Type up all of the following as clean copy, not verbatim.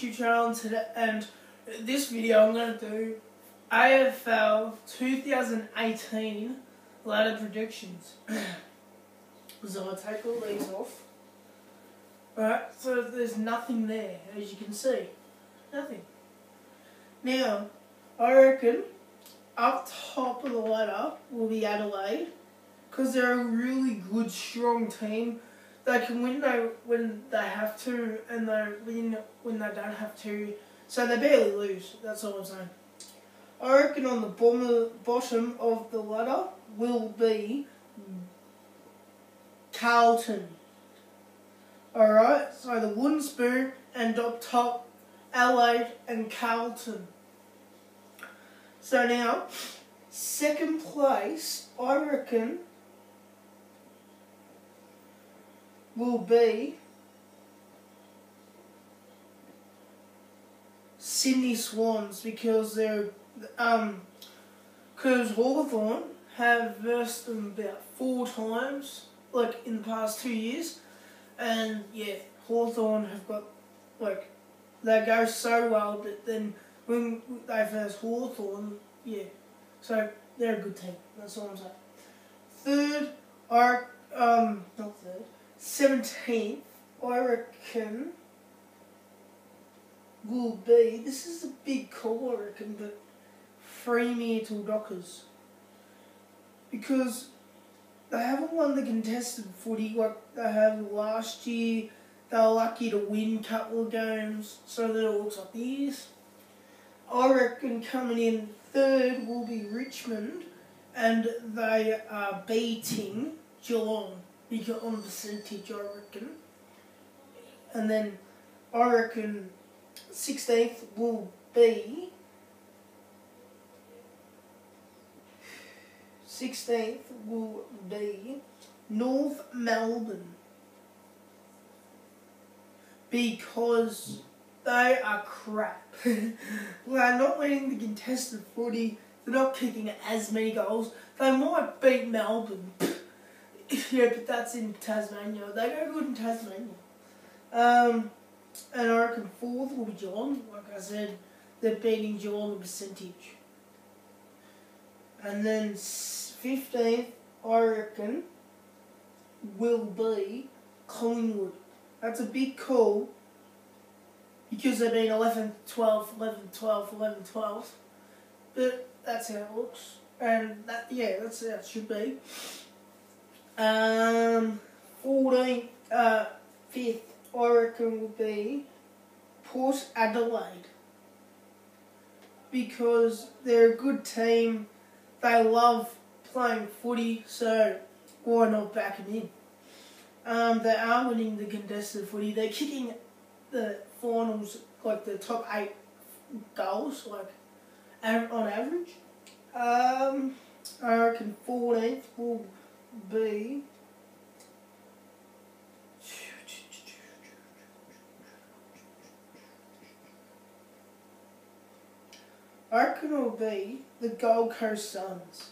YouTube channel, and this video I'm going to do AFL 2018 ladder predictions. So I'll take all these off. Alright, so there's nothing there, as you can see. Nothing. Now, I reckon up top of the ladder will be Adelaide, because they're a really good, strong team. They can win when they have to, and they win when they don't have to. So they barely lose, that's all I'm saying. I reckon on the bottom of the ladder will be Carlton. Alright, so the wooden spoon, and up top, Adelaide and Carlton. So now, second place, I reckon, will be Sydney Swans, because because Hawthorn have versed them about 4 times, like in the past 2 years, and yeah, Hawthorn have got, like, they go so well, but then when they verse Hawthorn, yeah, so they're a good team, that's all I'm saying. Third, not third, 17th, I reckon, will be, this is a big call I reckon, but Fremantle Dockers. Because they haven't won the contested footy like they have last year. They were lucky to win a couple of games, so that it looks like this. I reckon coming in third will be Richmond, and they are beating Geelong. Because on percentage, I reckon. And then I reckon 16th will be North Melbourne, because they are crap. They're not winning the contested footy. They're not kicking as many goals. They might beat Melbourne. Yeah, but that's in Tasmania. They go good in Tasmania. And I reckon fourth will be Geelong. Like I said, they're beating Geelong in percentage. And then 15th, I reckon, will be Collingwood. That's a big call, because they've been 11, 12, 11, 12, 11, 12. But that's how it looks. And that, yeah, that's how it should be. 14th, 5th, I reckon will be Port Adelaide, because they're a good team. They love playing footy, so why not back them in? They are winning the contested footy. They're kicking the finals, like the top 8 goals, like on average. I reckon 14th will be the Gold Coast Suns,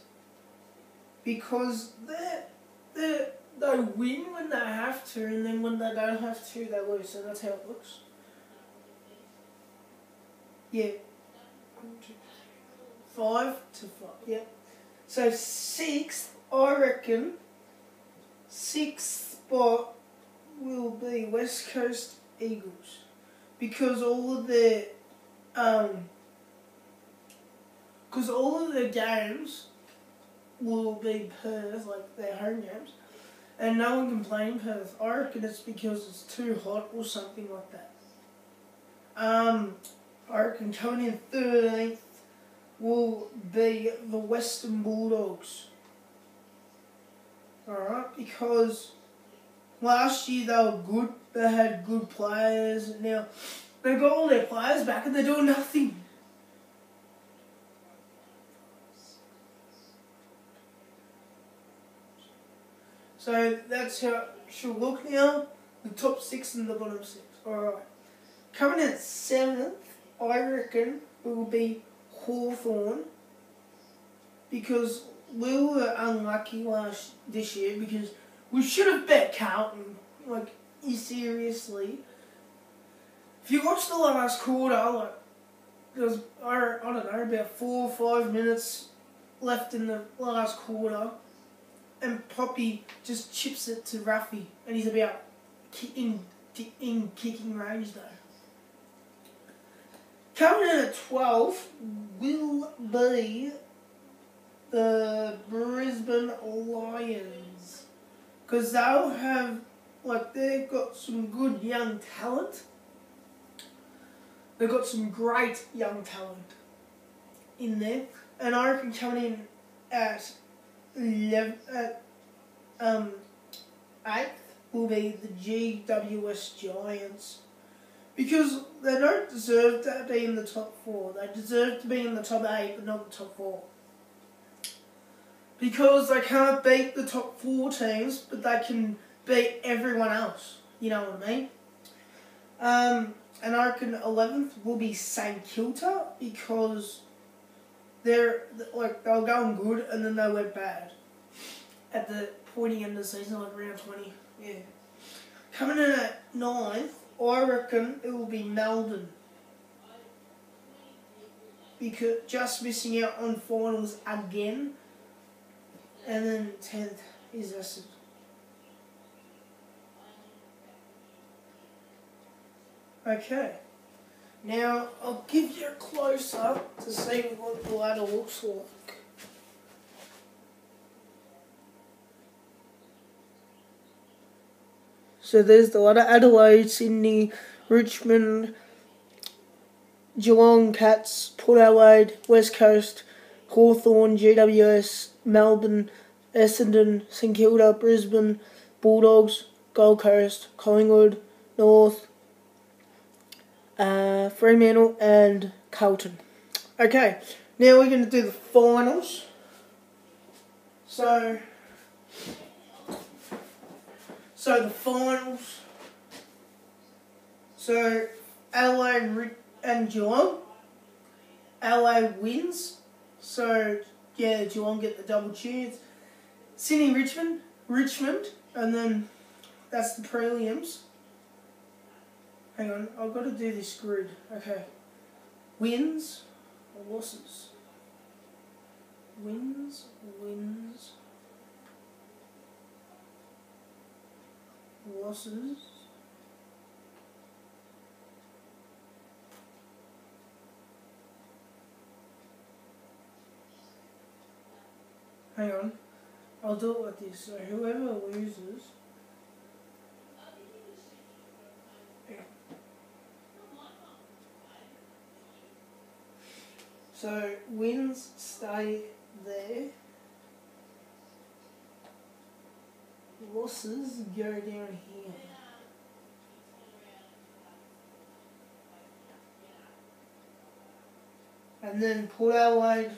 because they win when they have to, and then when they don't have to, they lose. So that's how it looks. Yeah. 5 to 5. Yeah. So 6th, I reckon, 6th spot will be West Coast Eagles, because all of their games will be Perth, like their home games, and no one can play in Perth. I reckon it's because it's too hot or something like that. I reckon coming in 13th will be the Western Bulldogs. Alright, because last year they were good, they had good players, and now they've got all their players back and they're doing nothing. So that's how it should look now, the top 6 and the bottom 6. Alright. Coming in at 7th, I reckon, will be Hawthorn, because we were unlucky this year, because we should have bet Carlton. Like, seriously. if you watch the last quarter, like there was I don't know about 4 or 5 minutes left in the last quarter, and Poppy just chips it to Ruffy, and he's about in kicking range though. Coming in at 12 will be the Brisbane Lions, because they'll have, like, they've got some good young talent. They've got some great young talent in there, and I reckon coming in at 8th will be the GWS Giants, because they don't deserve to be in the top 4. They deserve to be in the top 8, but not the top 4. Because they can't beat the top 4 teams, but they can beat everyone else. You know what I mean? And I reckon 11th will be St Kilda, because they were going good and then they went bad at the pointy end of the season, like round 20. Yeah. Coming in at 9th, I reckon it will be Melbourne, because just missing out on finals again. And then 10th is Essendon. Okay. Now I'll give you a close up to see what the ladder looks like. So there's the ladder: Adelaide, Sydney, Richmond, Geelong, Cats, Port Adelaide, West Coast, Hawthorn, GWS, Melbourne, Essendon, St Kilda, Brisbane, Bulldogs, Gold Coast, Collingwood, North, Fremantle and Carlton. Okay, now we're going to do the finals. So the finals. So Adelaide and Geelong. Adelaide wins. So yeah, Geelong get the double chance. Sydney, Richmond, and then that's the prelims. Hang on, I've got to do this grid. Okay. Wins or losses? Wins. Losses. Hang on. I'll do it like this. So whoever loses. So wins stay there. Losses go down here. And then Port Adelaide,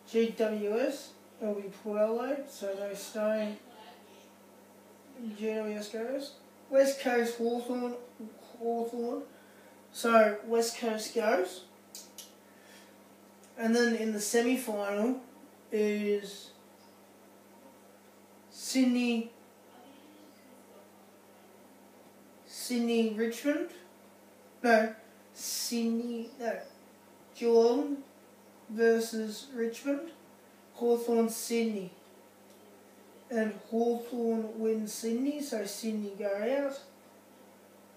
GWS, it'll be Port Adelaide, so they stay. GWS goes. West Coast, Hawthorn. So West Coast goes. And then in the semi-final is Sydney, Richmond. Geelong versus Richmond. Hawthorn, Sydney. And Hawthorn wins Sydney, so Sydney go out.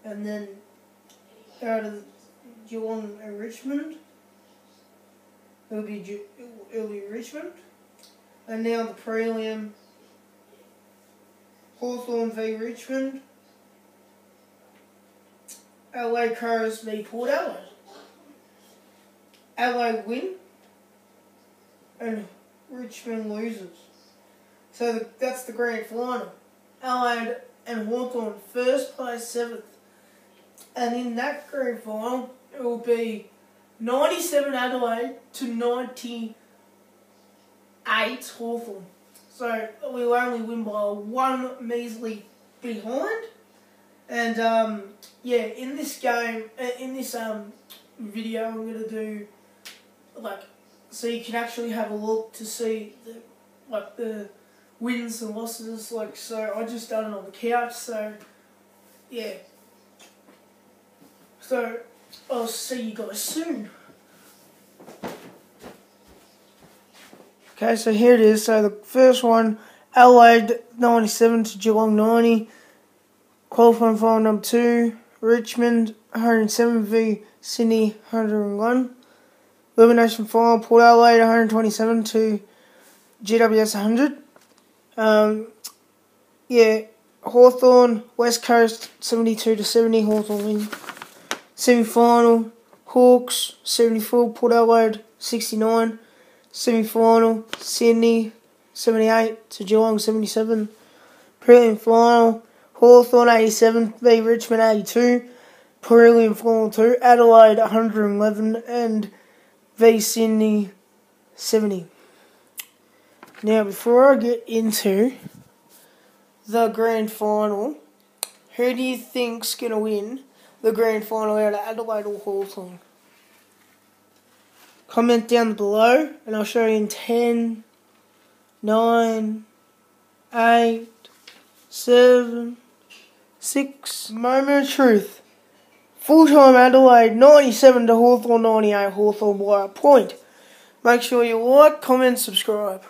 And then out of Geelong and Richmond, it'll be Richmond. And now the prelim, Hawthorn v Richmond, Adelaide Crows v Port Adelaide. Adelaide win and Richmond loses. So that's the grand final. Adelaide and Hawthorn first place 7th. And in that grand final, it will be 97 Adelaide to 98 Hawthorn. So we'll only win by 1 measly behind. And yeah, in this game, in this video, I'm going to do so you can actually have a look to see the wins and losses. So I just done it on the couch. So yeah. So, I'll see you guys soon. Okay, so here it is. So the first one, Adelaide 97 to Geelong 90. Qualifying final number 2, Richmond 107 v Sydney 101. Elimination final, Port Adelaide 127 to GWS 100. Hawthorn, West Coast 72 to 70, Hawthorn win. Semi-final, Hawks 74, Port Adelaide 69. Semi-final, Sydney 78 to Geelong 77. Prelim final, Hawthorn 87 v Richmond 82. Prelim final 2, Adelaide 111 and v Sydney 70. Now, before I get into the grand final, who do you think's going to win the grand final out of Adelaide or Hawthorn? Comment down below and I'll show you in 10, 9, 8, 7, 6. Moment of truth. Full-time Adelaide 97 to Hawthorn 98. Hawthorn by a point. Make sure you like, comment, subscribe.